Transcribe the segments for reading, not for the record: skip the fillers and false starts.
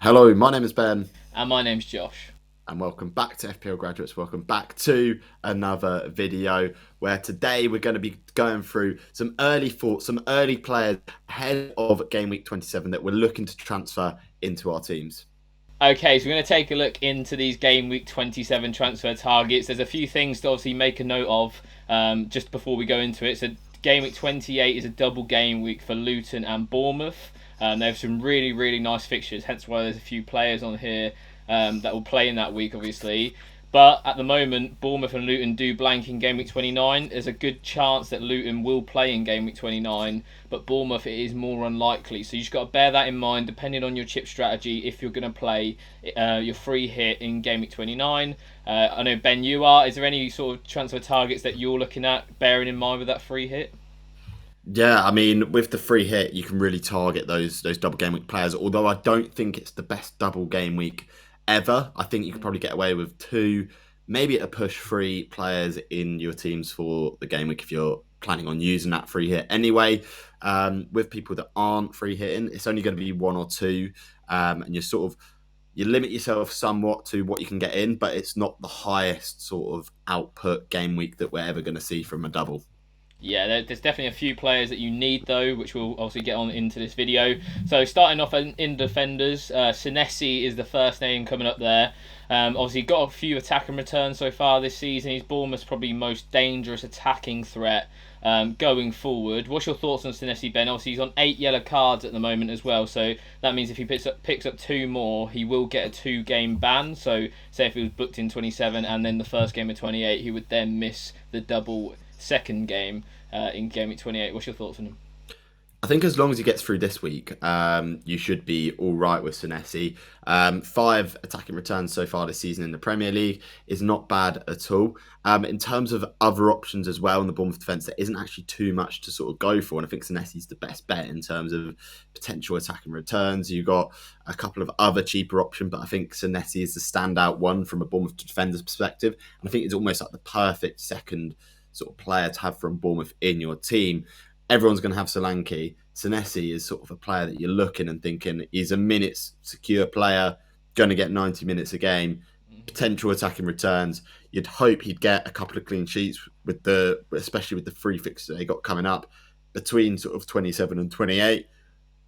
Hello, my name is Ben, And my name's Josh. and welcome back to FPL Graduates. Welcome back to another video where today we're going to be going through some early thoughts, some early players ahead of Game Week 27 that we're looking to transfer into our teams. Okay, so we're going to take a look into these Game Week 27 transfer targets. There's a few things to obviously make a note of just before we go into it. So, Game Week 28 is a double game week for Luton and Bournemouth. They have some really, really nice fixtures, hence why there's a few players on here that will play in that week, obviously. But at the moment, Bournemouth and Luton do blank in Game Week 29. There's a good chance that Luton will play in Game Week 29, but Bournemouth it is more unlikely. So you just got to bear that in mind, depending on your chip strategy, if you're going to play your free hit in Game Week 29. I know, Ben, you are. Is there any sort of transfer targets that you're looking at, bearing in mind with that free hit? Yeah, I mean, with the free hit, you can really target those double game week players. Although I don't think it's the best double game week ever. I think you could probably get away with two, maybe at a push three players in your teams for the game week if you're planning on using that free hit anyway. With people that aren't free hitting, it's only going to be one or two, and you limit yourself somewhat to what you can get in, but it's not the highest sort of output game week that we're ever going to see from a double. Yeah, there's definitely a few players that you need though, which we'll obviously get on into this video. So starting off in defenders, Senesi is the first name coming up there. Obviously got a few attacking returns so far this season. He's Bournemouth's probably most dangerous attacking threat going forward. What's your thoughts on Senesi, Ben? Obviously he's on 8 yellow cards at the moment as well, so that means if he picks up two more, he will get a 2-game ban. So say if he was booked in 27 and then the first game of 28, he would then miss the double second game in Game Week 28. What's your thoughts on him? I think as long as he gets through this week, you should be all right with Senesi. 5 attacking returns so far this season in the Premier League is not bad at all. In terms of other options as well in the Bournemouth defence, there isn't actually too much to sort of go for, and I think Senesi's the best bet in terms of potential attacking returns. You've got a couple of other cheaper options, but I think Senesi is the standout one from a Bournemouth defender's perspective, and I think it's almost like the perfect second sort of player to have from Bournemouth in your team. Everyone's going to have Solanke. Senesi is sort of a player that you're looking and thinking he's a minutes secure player, going to get 90 minutes a game, potential attacking returns. You'd hope he'd get a couple of clean sheets especially with the free fixtures they got coming up between sort of 27 and 28.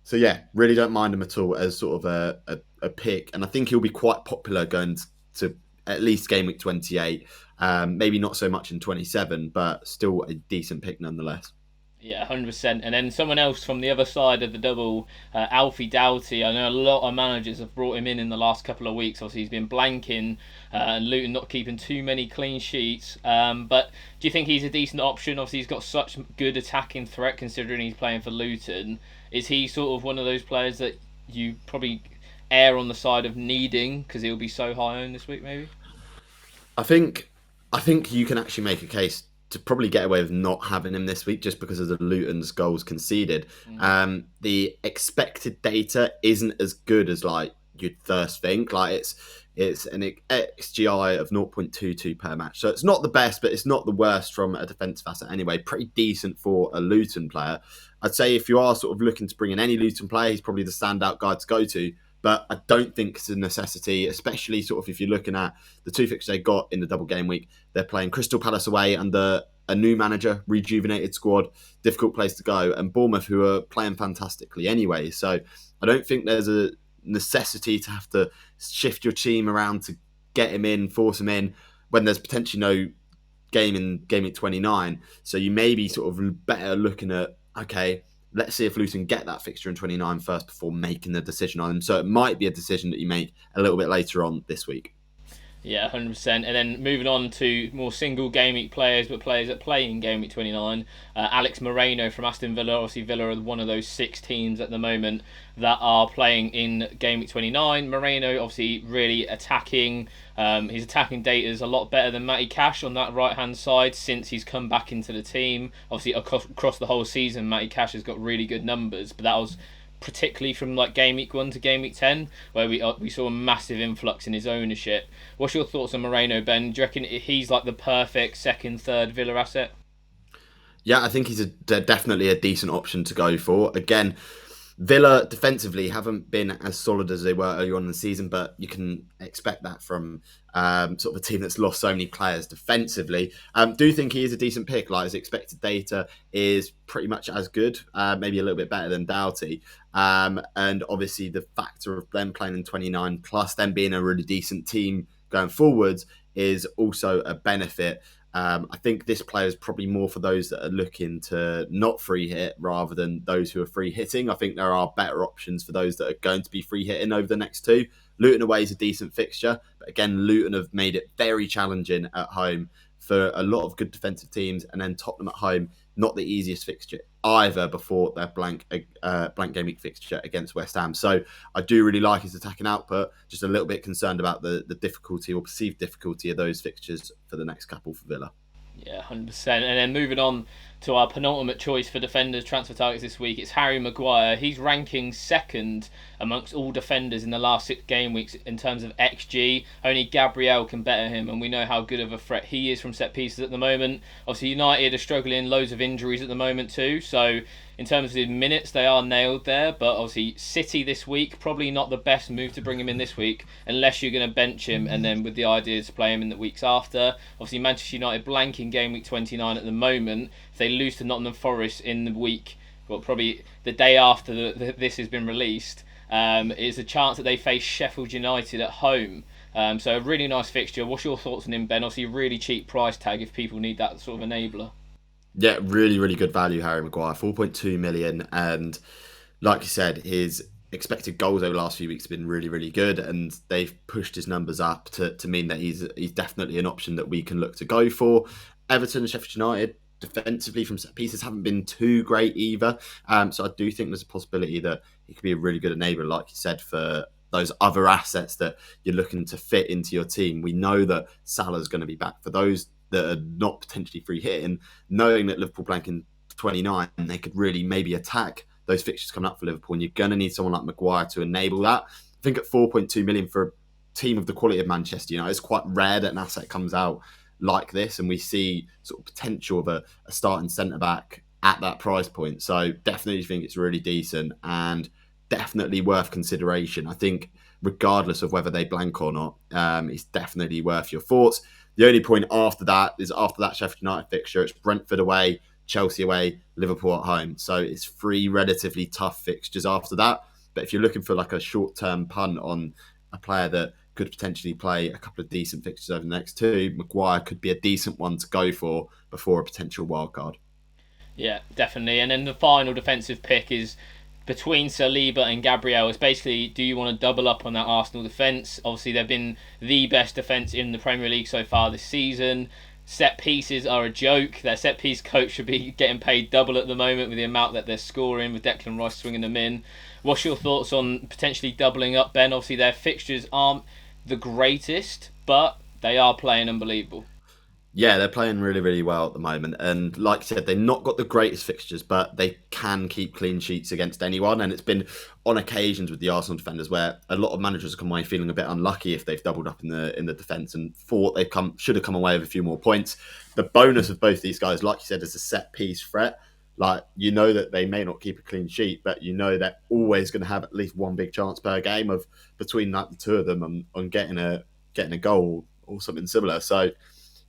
So yeah, really don't mind him at all as sort of a pick, and I think he'll be quite popular going to at least game week 28. Maybe not so much in 27, but still a decent pick nonetheless. Yeah, 100%. And then someone else from the other side of the double, Alfie Doughty. I know a lot of managers have brought him in the last couple of weeks. Obviously, he's been blanking and Luton not keeping too many clean sheets. But do you think he's a decent option? Obviously, he's got such good attacking threat considering he's playing for Luton. Is he sort of one of those players that you probably err on the side of needing because he'll be so high owned this week, maybe? I think I think you can actually make a case to probably get away with not having him this week just because of the Luton's goals conceded. Mm. The expected data isn't as good as like you'd first think. Like it's an XGI of 0.22 per match, so it's not the best, but it's not the worst from a defensive asset anyway. Pretty decent for a Luton player. I'd say if you are sort of looking to bring in any Luton player, he's probably the standout guy to go to. But I don't think it's a necessity, especially sort of if you're looking at the two fixtures they got in the double game week. They're playing Crystal Palace away under a new manager, rejuvenated squad, difficult place to go, and Bournemouth, who are playing fantastically anyway. So I don't think there's a necessity to have to shift your team around to get him in, force him in, when there's potentially no game in game at 29. So you may be sort of better looking at, okay, let's see if Luton get that fixture in 29 first before making the decision on him. So it might be a decision that you make a little bit later on this week. Yeah, 100%. And then moving on to more single game week players, but players that play in game week 29. Alex Moreno from Aston Villa. Obviously, Villa are one of those 6 teams at the moment that are playing in game week 29. Moreno, obviously, really attacking. His attacking data is a lot better than Matty Cash on that right hand side since he's come back into the team. Obviously, across the whole season, Matty Cash has got really good numbers, but that was particularly from like game week 1 to game week 10 where we saw a massive influx in his ownership. What's your thoughts on Moreno, Ben? Do you reckon he's like the perfect second, third Villa asset? Yeah, I think he's definitely a decent option to go for. Again, Villa defensively haven't been as solid as they were earlier on in the season, but you can expect that from sort of a team that's lost so many players defensively. Do think he is a decent pick. Like his expected data is pretty much as good, maybe a little bit better than Doughty. And obviously the factor of them playing in 29 plus them being a really decent team going forwards is also a benefit. I think this player is probably more for those that are looking to not free hit rather than those who are free hitting. I think there are better options for those that are going to be free hitting over the next two. Luton away is a decent fixture, but again, Luton have made it very challenging at home for a lot of good defensive teams, and then Tottenham at home, not the easiest fixture either before their blank game week fixture against West Ham. So I do really like his attacking output. Just a little bit concerned about the difficulty or perceived difficulty of those fixtures for the next couple for Villa. Yeah, 100%. And then moving on to our penultimate choice for defenders transfer targets this week, it's Harry Maguire. He's ranking second amongst all defenders in the last 6 game weeks in terms of XG. Only Gabriel can better him, and we know how good of a threat he is from set pieces at the moment. Obviously, United are struggling, loads of injuries at the moment too, so in terms of the minutes, they are nailed there. But obviously, City this week, probably not the best move to bring him in this week, unless you're going to bench him and then with the idea to play him in the weeks after. Obviously, Manchester United blanking game week 29 at the moment. If they lose to Nottingham Forest in the week, well, probably the day after this has been released, is a chance that they face Sheffield United at home. So a really nice fixture. What's your thoughts on him, Ben? Obviously, a really cheap price tag if people need that sort of enabler. Yeah, really, really good value, Harry Maguire, 4.2 million. And like you said, his expected goals over the last few weeks have been really, really good, and they've pushed his numbers up to mean that he's definitely an option that we can look to go for. Everton and Sheffield United defensively from set pieces haven't been too great either. So I do think there's a possibility that he could be a really good enabler, like you said, for those other assets that you're looking to fit into your team. We know that Salah's going to be back. For those that are not potentially free hitting, knowing that Liverpool blank in 29, they could really maybe attack those fixtures coming up for Liverpool, and you're going to need someone like Maguire to enable that. I think at 4.2 million for a team of the quality of Manchester United, it's quite rare that an asset comes out like this, and we see sort of potential of a starting centre back at that price point. So definitely think it's really decent and definitely worth consideration. I think regardless of whether they blank or not, it's definitely worth your thoughts. The only point after that is after that Sheffield United fixture, it's Brentford away, Chelsea away, Liverpool at home. So it's 3 relatively tough fixtures after that. But if you're looking for like a short-term punt on a player that could potentially play a couple of decent fixtures over the next two, Maguire could be a decent one to go for before a potential wild card. Yeah, definitely. And then the final defensive pick is between Saliba and Gabriel. It's basically, do you want to double up on that Arsenal defence? Obviously, they've been the best defence in the Premier League so far this season. Set pieces are a joke. Their set piece coach should be getting paid double at the moment with the amount that they're scoring, with Declan Rice swinging them in. What's your thoughts on potentially doubling up, Ben? Obviously, their fixtures aren't the greatest, but they are playing unbelievable. Yeah, they're playing really, really well at the moment. And like I said, they've not got the greatest fixtures, but they can keep clean sheets against anyone. And it's been on occasions with the Arsenal defenders where a lot of managers have come away feeling a bit unlucky if they've doubled up in the defence and thought they should have come away with a few more points. The bonus of both these guys, like you said, is a set piece threat. Like, you know that they may not keep a clean sheet, but you know they're always going to have at least one big chance per game of between like the two of them on getting a goal or something similar. So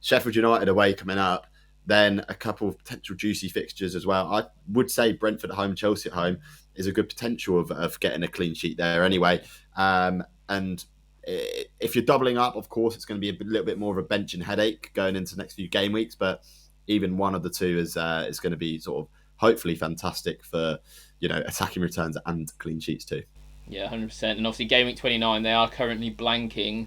Sheffield United away coming up, then a couple of potential juicy fixtures as well. I would say Brentford at home, Chelsea at home is a good potential of getting a clean sheet there anyway. And if you're doubling up, of course, it's going to be a little bit more of a benching headache going into the next few game weeks. But even one of the two is going to be sort of hopefully fantastic for attacking returns and clean sheets too. Yeah, 100%. And obviously, Game Week 29, they are currently blanking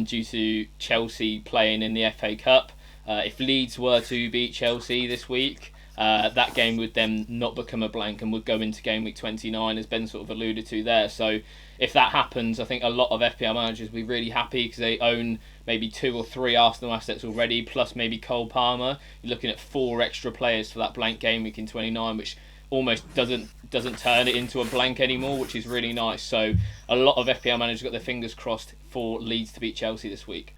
due to Chelsea playing in the FA Cup. If Leeds were to beat Chelsea this week, that game would then not become a blank and would go into Game Week 29, as Ben sort of alluded to there. So if that happens, I think a lot of FPL managers will be really happy because they own maybe 2 or 3 Arsenal assets already, plus maybe Cole Palmer. You're looking at 4 extra players for that blank Game Week in 29, which almost doesn't turn it into a blank anymore, which is really nice. So a lot of FPL managers got their fingers crossed for Leeds to beat Chelsea this week.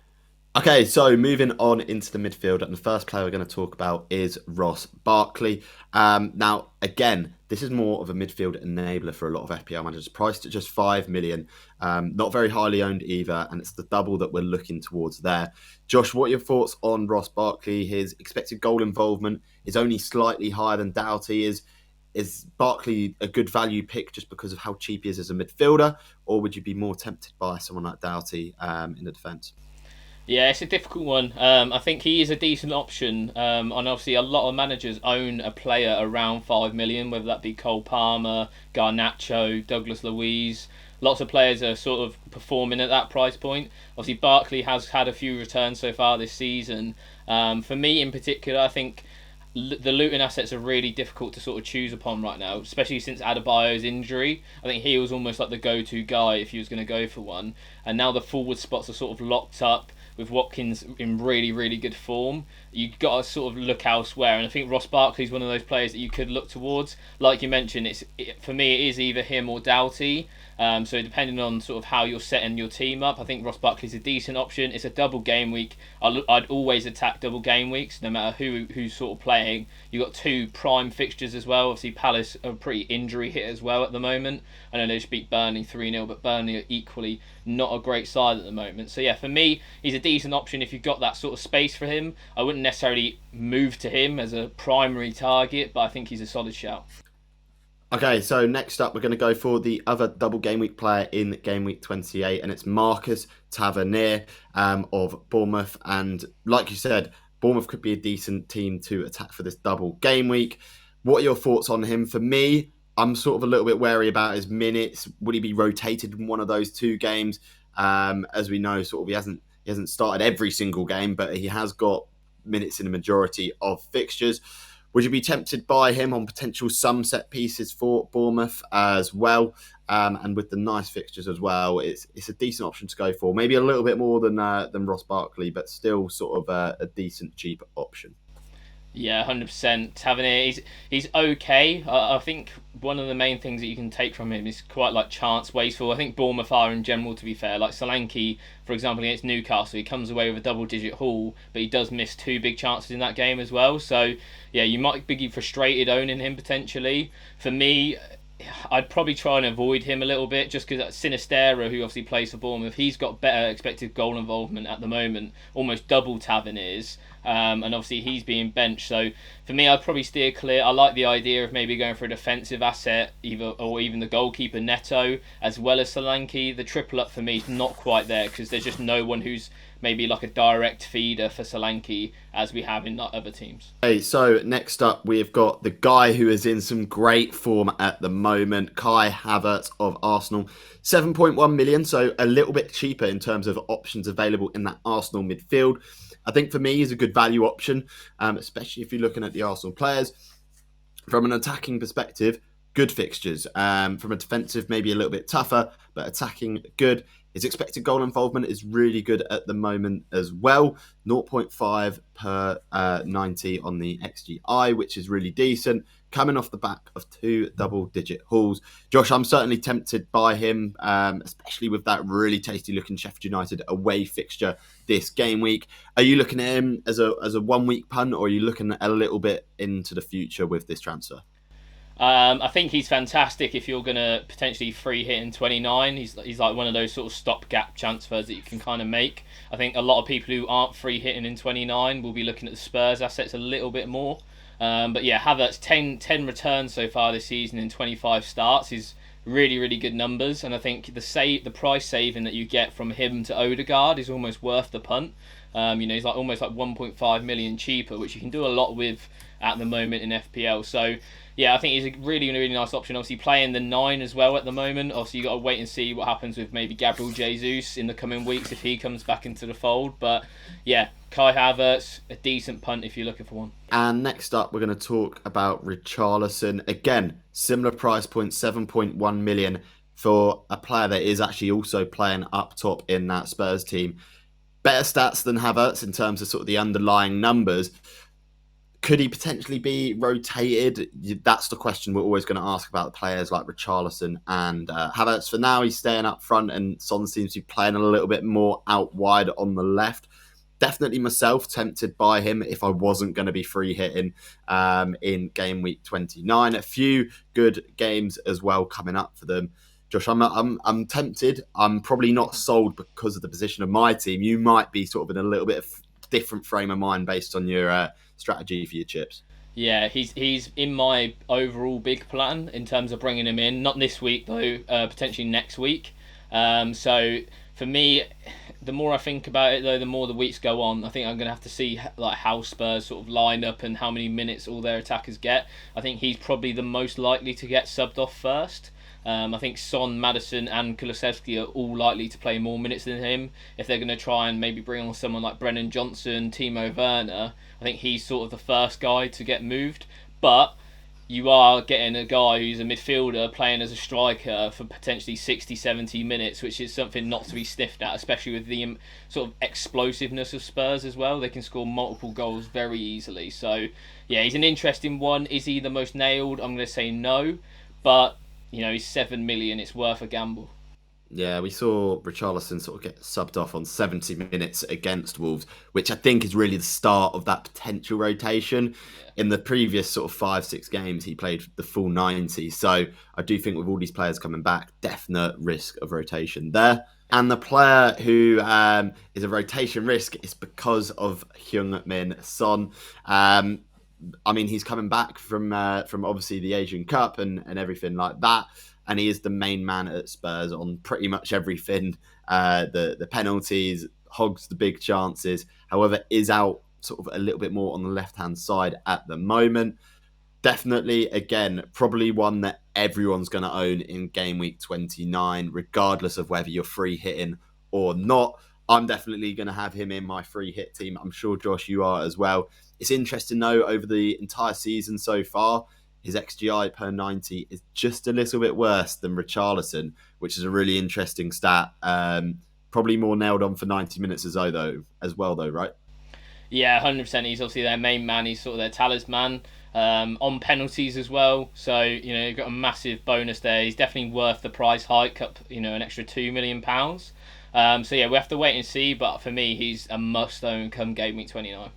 Okay, so moving on into the midfield, and the first player we're going to talk about is Ross Barkley. Now, again, this is more of a midfield enabler for a lot of FPL managers, priced at just 5 million. Not very highly owned either, and it's the double that we're looking towards there. Josh, what are your thoughts on Ross Barkley? His expected goal involvement is only slightly higher than Doughty. Is Barkley a good value pick just because of how cheap he is as a midfielder, or would you be more tempted by someone like Doughty in the defence? Yeah, it's a difficult one. I think he is a decent option, and obviously a lot of managers own a player around 5 million, whether that be Cole Palmer, Garnacho, Douglas Luiz. Lots of players are sort of performing at that price point. Obviously, Barkley has had a few returns so far this season. For me in particular, I think the Luton assets are really difficult to sort of choose upon right now, especially since Adebayo's injury. I think he was almost like the go-to guy if he was going to go for one, and now the forward spots are sort of locked up with Watkins in really, really good form. You've got to sort of look elsewhere, and I think Ross Barkley's one of those players that you could look towards. Like you mentioned, for me it is either him or Doughty. So depending on sort of how you're setting your team up, I think Ross Barkley's a decent option. It's a double game week. I'd always attack double game weeks, no matter who's sort of playing. You've got two prime fixtures as well. Obviously, Palace are pretty injury hit as well at the moment. I know they just beat Burnley 3-0, but Burnley are equally not a great side at the moment. So yeah, for me, he's a decent option if you've got that sort of space for him. I wouldn't necessarily move to him as a primary target, but I think he's a solid shout. Okay, so next up, we're going to go for the other double game week player in game week 28, and it's Marcus Tavernier of Bournemouth. And like you said, Bournemouth could be a decent team to attack for this double game week. What are your thoughts on him? For me, I'm sort of a little bit wary about his minutes. Would he be rotated in one of those two games? As we know, sort of he hasn't started every single game, but he has got minutes in the majority of fixtures. Would you be tempted by him on potential some set pieces for Bournemouth as well? And with the nice fixtures as well, it's a decent option to go for. Maybe a little bit more than Ross Barkley, but still sort of a decent cheap option. Yeah, 100%. Tavernier, he's okay. I think one of the main things that you can take from him is quite like chance wasteful. I think Bournemouth are in general, to be fair. Like Solanke, for example, against Newcastle, he comes away with a double-digit haul, but he does miss two big chances in that game as well. So yeah, you might be frustrated owning him potentially. For me, I'd probably try and avoid him a little bit just because Sinistera, who obviously plays for Bournemouth, he's got better expected goal involvement at the moment, almost double Tavernier's, and obviously he's being benched. So for me, I'd probably steer clear. I like the idea of maybe going for a defensive asset, even the goalkeeper Neto as well as Solanke. The triple up for me is not quite there because there's just no one who's maybe like a direct feeder for Solanke as we have in other teams. Okay, so next up we've got the guy who is in some great form at the moment, Kai Havertz of Arsenal. 7.1 million, so a little bit cheaper in terms of options available in that Arsenal midfield. I think for me he's a good value option, especially if you're looking at the Arsenal players. From an attacking perspective, good fixtures. From a defensive, maybe a little bit tougher, but attacking, good. His expected goal involvement is really good at the moment as well. 0.5 per 90 on the XGI, which is really decent. Coming off the back of two double-digit hauls. Josh, I'm certainly tempted by him, especially with that really tasty-looking Sheffield United away fixture this game week. Are you looking at him as a one-week punt, or are you looking a little bit into the future with this transfer? I think he's fantastic if you're going to potentially free hit in 29. He's like one of those sort of stopgap transfers that you can kind of make. I think a lot of people who aren't free hitting in 29 will be looking at the Spurs assets a little bit more. But yeah, Havertz 10 returns so far this season in 25 starts is really, really good numbers. And I think the price saving that you get from him to Odegaard is almost worth the punt. He's like almost like 1.5 million cheaper, which you can do a lot with at the moment in FPL. So yeah, I think he's a really, really nice option. Obviously playing the 9 as well at the moment. Obviously you got to wait and see what happens with maybe Gabriel Jesus in the coming weeks if he comes back into the fold. But yeah, Kai Havertz, a decent punt if you're looking for one. And next up, we're going to talk about Richarlison. Again, similar price point, 7.1 million for a player that is actually also playing up top in that Spurs team. Better stats than Havertz in terms of sort of the underlying numbers. Could he potentially be rotated? That's the question we're always going to ask about the players like Richarlison and Havertz. For now, he's staying up front, and Son seems to be playing a little bit more out wide on the left. definitely myself tempted by him if I wasn't going to be free hitting in game week 29. A few good games as well coming up for them. Josh, I'm tempted. I'm probably not sold because of the position of my team. You might be sort of in a little bit of different frame of mind based on your strategy for your chips. Yeah, he's in my overall big plan in terms of bringing him in. Not this week though, potentially next week. So for me, the more I think about it though, the more the weeks go on. I think I'm gonna have to see like how Spurs sort of line up and how many minutes all their attackers get. I think he's probably the most likely to get subbed off first. I think Son, Madison, and Kulusevski are all likely to play more minutes than him. If they're going to try and maybe bring on someone like Brennan Johnson, Timo Werner, I think he's sort of the first guy to get moved. But you are getting a guy who's a midfielder playing as a striker for potentially 60, 70 minutes, which is something not to be sniffed at, especially with the sort of explosiveness of Spurs as well. They can score multiple goals very easily. So, yeah, he's an interesting one. Is he the most nailed? I'm going to say no. But he's 7 million. It's worth a gamble. Yeah, we saw Richarlison sort of get subbed off on 70 minutes against Wolves, which I think is really the start of that potential rotation. Yeah. In the previous sort of 5, 6 games, he played the full 90. So I do think with all these players coming back, definite risk of rotation there. And the player who is a rotation risk is because of Heung-min Son. I mean, he's coming back from obviously the Asian Cup and everything like that, and he is the main man at Spurs on pretty much everything. The penalties, hogs the big chances. However, is out sort of a little bit more on the left hand side at the moment. Definitely, again, probably one that everyone's going to own in game week 29, regardless of whether you're free hitting or not. I'm definitely going to have him in my free hit team. I'm sure, Josh, you are as well. It's interesting, though, over the entire season so far, his XGI per 90 is just a little bit worse than Richarlison, which is a really interesting stat. Probably more nailed on for 90 minutes as well, though, right? Yeah, 100%. He's obviously their main man. He's sort of their talisman on penalties as well. So, you've got a massive bonus there. He's definitely worth the price hike up, an extra £2 million. So, yeah, we have to wait and see. But for me, he's a must own come game week 29.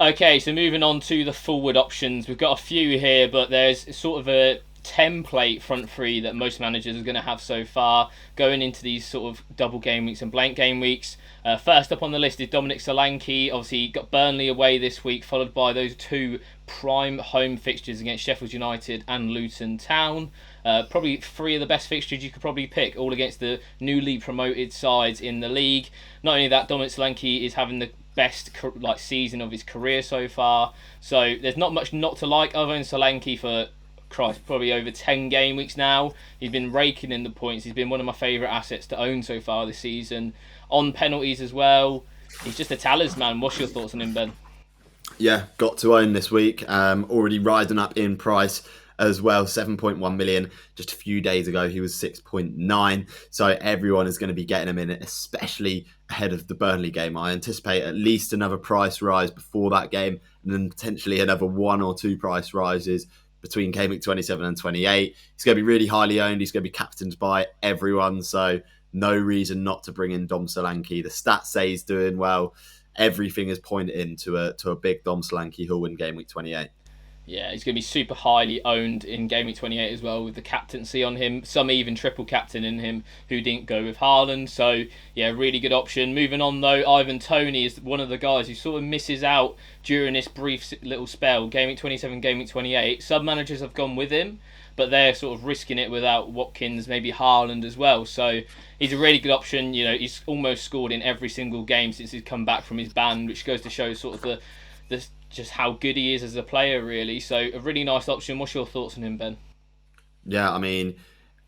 Okay, so moving on to the forward options. We've got a few here, but there's sort of a template front three that most managers are going to have so far going into these sort of double game weeks and blank game weeks. First up on the list is Dominic Solanke. Obviously, got Burnley away this week, followed by those two prime home fixtures against Sheffield United and Luton Town. Probably three of the best fixtures you could probably pick, all against the newly promoted sides in the league. Not only that, Dominic Solanke is having the best season of his career so far. So there's not much not to like. I've owned Solanke for probably over 10 game weeks now. He's been raking in the points. He's been one of my favourite assets to own so far this season. On penalties as well, he's just a talisman. What's your thoughts on him, Ben? Yeah, got to own this week. Already rising up in price as well, 7.1 million. Just a few days ago, he was 6.9. So everyone is going to be getting him in, especially ahead of the Burnley game. I anticipate at least another price rise before that game, and then potentially another 1 or 2 price rises between game week 27 and 28. He's going to be really highly owned. He's going to be captained by everyone. So no reason not to bring in Dom Solanke. The stats say he's doing well. Everything is pointing to a big Dom Solanke who'll win game week 28. Yeah, he's going to be super highly owned in Game Week 28 as well, with the captaincy on him. Some even triple captain in him who didn't go with Haaland. So, yeah, really good option. Moving on, though, Ivan Toney is one of the guys who sort of misses out during this brief little spell. Game Week 27, Game Week 28. Some managers have gone with him, but they're sort of risking it without Watkins, maybe Haaland as well. So he's a really good option. He's almost scored in every single game since he's come back from his ban, which goes to show sort of the just how good he is as a player, really. So a really nice option. What's your thoughts on him, Ben? Yeah, I mean,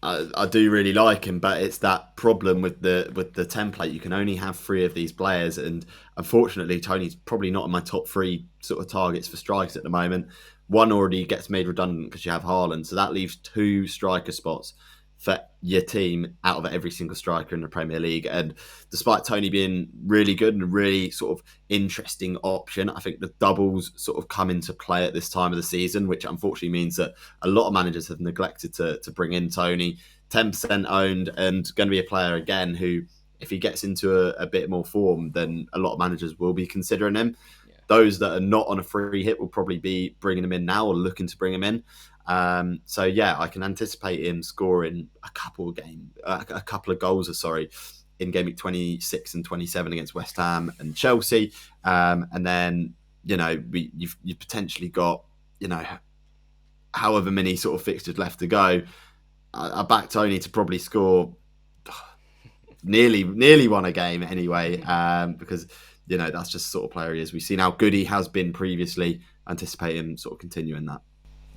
I do really like him, but it's that problem with the template. You can only have 3 of these players, and unfortunately, Tony's probably not in my top 3 sort of targets for strikers at the moment. One already gets made redundant because you have Haaland, so that leaves 2 striker spots for your team out of every single striker in the Premier League. And despite Tony being really good and a really sort of interesting option, I think the doubles sort of come into play at this time of the season, which unfortunately means that a lot of managers have neglected to bring in Tony. 10% owned, and going to be a player again who, if he gets into a bit more form, then a lot of managers will be considering him. Yeah. Those that are not on a free hit will probably be bringing him in now or looking to bring him in. So yeah, I can anticipate him scoring a couple of goals. Sorry, in game week 26 and 27 against West Ham and Chelsea, and then you've potentially got however many sort of fixtures left to go. I back Tony to probably score nearly won a game anyway, because that's just the sort of player he is. We've seen how good he has been previously. Anticipate him sort of continuing that.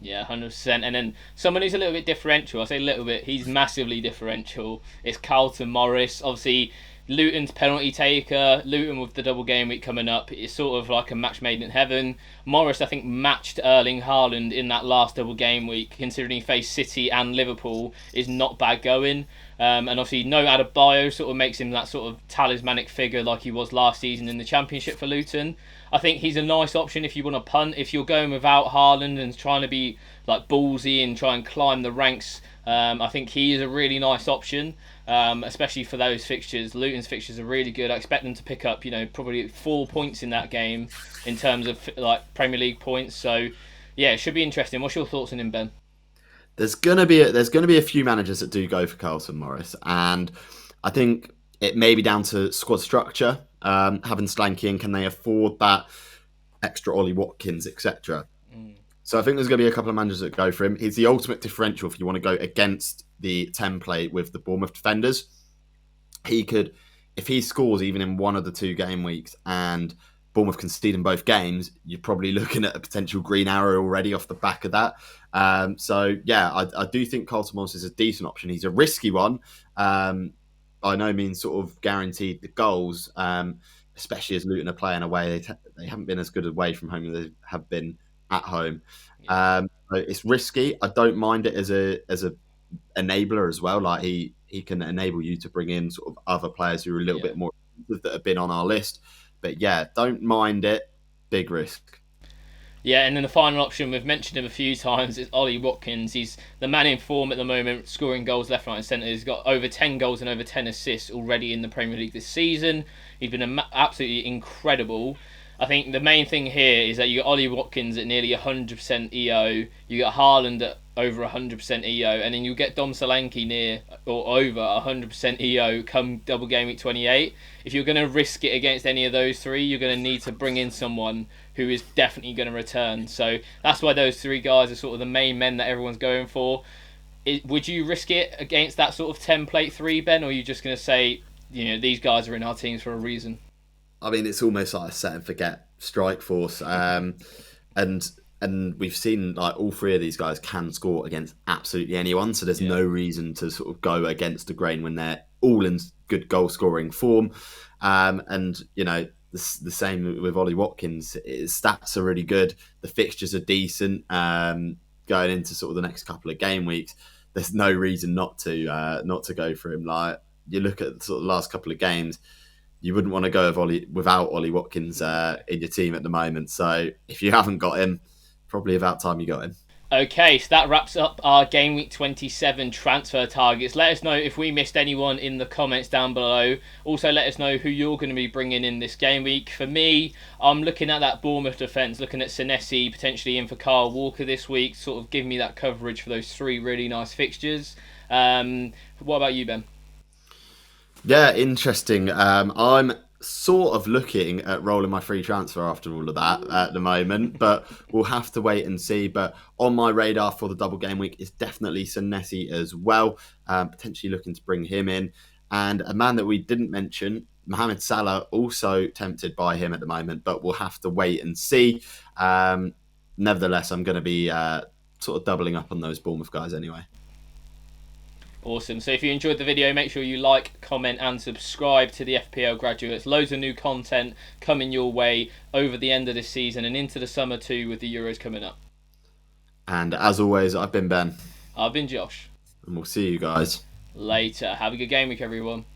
Yeah, 100%. And then someone who's a little bit differential, I say a little bit, he's massively differential. It's Carlton Morris. Obviously, Luton's penalty taker. Luton with the double game week coming up. It's sort of like a match made in heaven. Morris, I think, matched Erling Haaland in that last double game week, considering he faced City and Liverpool, is not bad going. And obviously, no Adebayo sort of makes him that sort of talismanic figure like he was last season in the Championship for Luton. I think he's a nice option if you want to punt. If you're going without Haaland and trying to be like ballsy and try and climb the ranks, I think he is a really nice option, especially for those fixtures. Luton's fixtures are really good. I expect them to pick up, probably 4 points in that game in terms of like Premier League points. So yeah, it should be interesting. What's your thoughts on him, Ben? There's gonna be a few managers that do go for Carlton Morris, and I think it may be down to squad structure. Having Slanky in, can they afford that extra Ollie Watkins, etc. So I think there's going to be a couple of managers that go for him. He's the ultimate differential if you want to go against the template with the Bournemouth defenders. He could, if he scores even in one of the 2 game weeks and Bournemouth concede in both games, you're probably looking at a potential green arrow already off the back of that. So yeah, I do think Carlton Morris is a decent option. He's a risky one. By no means sort of guaranteed the goals, especially as Luton are playing away. They haven't been as good away from home as they have been at home. Yeah. So it's risky. I don't mind it as a enabler as well. Like he can enable you to bring in sort of other players who are a little bit more that have been on our list. But yeah, don't mind it. Big risk. Yeah, and then the final option, we've mentioned him a few times, is Ollie Watkins. He's the man in form at the moment, scoring goals left, right and centre. He's got over 10 goals and over 10 assists already in the Premier League this season. He's been absolutely incredible. I think the main thing here is that you got Ollie Watkins at nearly 100% EO, you got Haaland at over 100% EO, and then you get Dom Solanke near or over 100% EO come double game week 28. If you're going to risk it against any of those 3, you're going to need to bring in someone who is definitely going to return. So that's why those 3 guys are sort of the main men that everyone's going for. Would you risk it against that sort of template 3, Ben, or are you just going to say, these guys are in our teams for a reason? I mean, it's almost like a set and forget strike force, and we've seen like all 3 of these guys can score against absolutely anyone. So there's no reason to sort of go against the grain when they're all in good goal scoring form. And the same with Ollie Watkins. His stats are really good. The fixtures are decent. Going into sort of the next couple of game weeks, there's no reason not to go for him. Like you look at sort of the last couple of games. You wouldn't want to go without Ollie Watkins in your team at the moment. So if you haven't got him, probably about time you got him. Okay, so that wraps up our Game Week 27 transfer targets. Let us know if we missed anyone in the comments down below. Also, let us know who you're going to be bringing in this game week. For me, I'm looking at that Bournemouth defence, looking at Senesi, potentially in for Kyle Walker this week, sort of giving me that coverage for those 3 really nice fixtures. What about you, Ben? Yeah, interesting. I'm sort of looking at rolling my free transfer after all of that at the moment, but we'll have to wait and see. But on my radar for the double game week is definitely Senesi as well, potentially looking to bring him in. And a man that we didn't mention, Mohamed Salah, also tempted by him at the moment, but we'll have to wait and see. Nevertheless, I'm going to be sort of doubling up on those Bournemouth guys anyway. Awesome. So if you enjoyed the video, make sure you like, comment and subscribe to the FPL Graduates. Loads of new content coming your way over the end of this season and into the summer too, with the Euros coming up. And as always, I've been Ben. I've been Josh. And we'll see you guys later. Have a good game week, everyone.